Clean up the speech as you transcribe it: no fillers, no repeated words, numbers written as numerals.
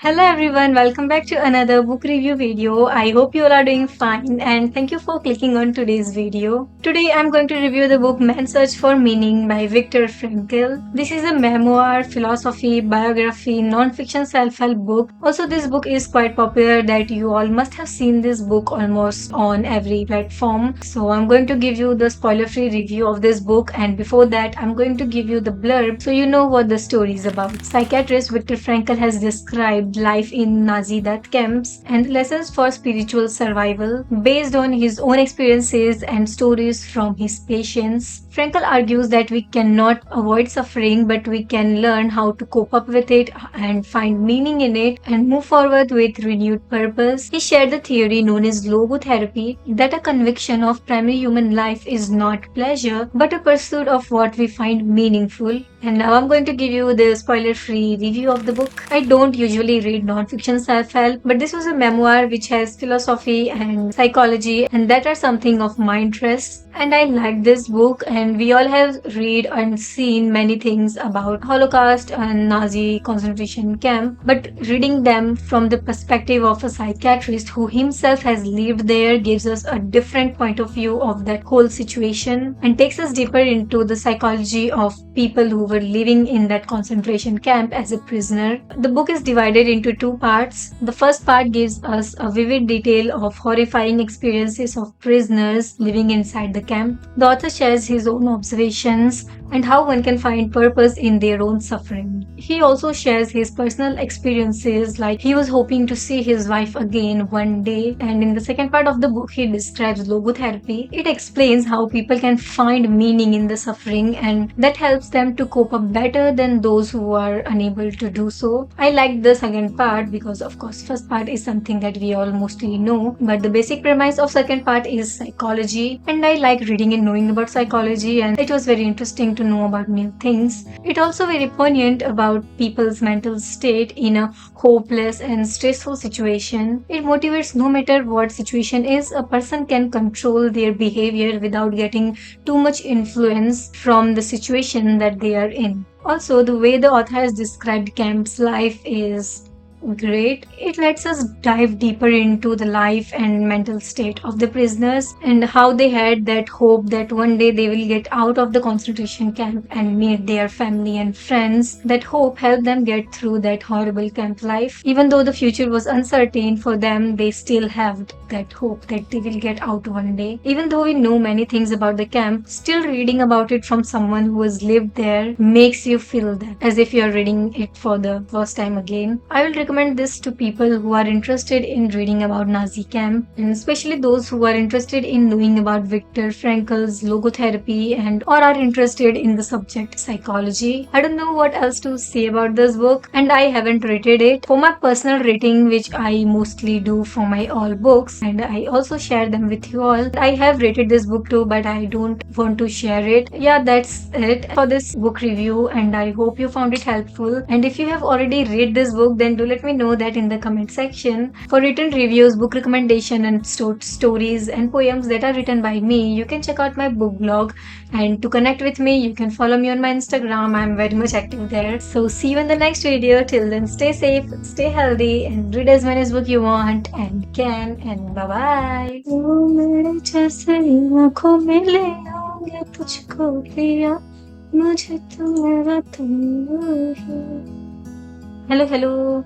Hello everyone, welcome back to another book review video. I hope you all are doing fine and thank you for clicking on today's video. Today I'm going to review the book Man's Search for Meaning by Viktor Frankl. This is a memoir, philosophy, biography, non-fiction self-help book. Also this book is quite popular that you all must have seen this book almost on every platform. So I'm going to give you the spoiler-free review of this book, and before that I'm going to give you the blurb so you know what the story is about. Psychiatrist Viktor Frankl has described life in Nazi death camps and lessons for spiritual survival based on his own experiences and stories from his patients. Frankl argues that we cannot avoid suffering, but we can learn how to cope up with it and find meaning in it and move forward with renewed purpose. He shared the theory known as logotherapy, that a conviction of primary human life is not pleasure but a pursuit of what we find meaningful. And now I'm going to give you the spoiler-free review of the book. I don't usually read non-fiction self-help, but this was a memoir which has philosophy and psychology, and that are something of my interest. And I like this book, and we all have read and seen many things about Holocaust and Nazi concentration camp, but reading them from the perspective of a psychiatrist who himself has lived there gives us a different point of view of that whole situation and takes us deeper into the psychology of people who were living in that concentration camp as a prisoner. The book is divided into two parts. The first part gives us a vivid detail of horrifying experiences of prisoners living inside the camp. The author shares his own observations and how one can find purpose in their own suffering. He also shares his personal experiences, like he was hoping to see his wife again one day. And in the second part of the book, he describes logotherapy. It explains how people can find meaning in the suffering, and that helps them to cope up better than those who are unable to do so. I like the second part because of course first part is something that we all mostly know, but the basic premise of second part is psychology, and I like reading and knowing about psychology, and it was very interesting to know about new things. It also very poignant about people's mental state in a hopeless and stressful situation. It motivates no matter what situation is, a person can control their behavior without getting too much influence from the situation that they are in. Also, the way the author has described camp's life is great. It lets us dive deeper into the life and mental state of the prisoners and how they had that hope that one day they will get out of the concentration camp and meet their family and friends. That hope helped them get through that horrible camp life. Even though the future was uncertain for them, they still have that hope that they will get out one day. Even though we know many things about the camp, still reading about it from someone who has lived there makes you feel that as if you are reading it for the first time again. I will recommend this to people who are interested in reading about Nazi camp, and especially those who are interested in knowing about Viktor Frankl's logotherapy and or are interested in the subject psychology. I don't know what else to say about this book, and I haven't rated it. For my personal rating, which I mostly do for my all books, and I also share them with you all, I have rated this book too, but I don't want to share it. Yeah, that's it for this book review, and I hope you found it helpful. And if you have already read this book, then do let me know that in the comment section. For written reviews, book recommendation, and stories and poems that are written by me, you can check out my book blog. And to connect with me, you can follow me on my Instagram. I'm very much active there. So see you in the next video. Till then, stay safe, stay healthy, and read as many book you want and can. And bye bye. Hello, hello.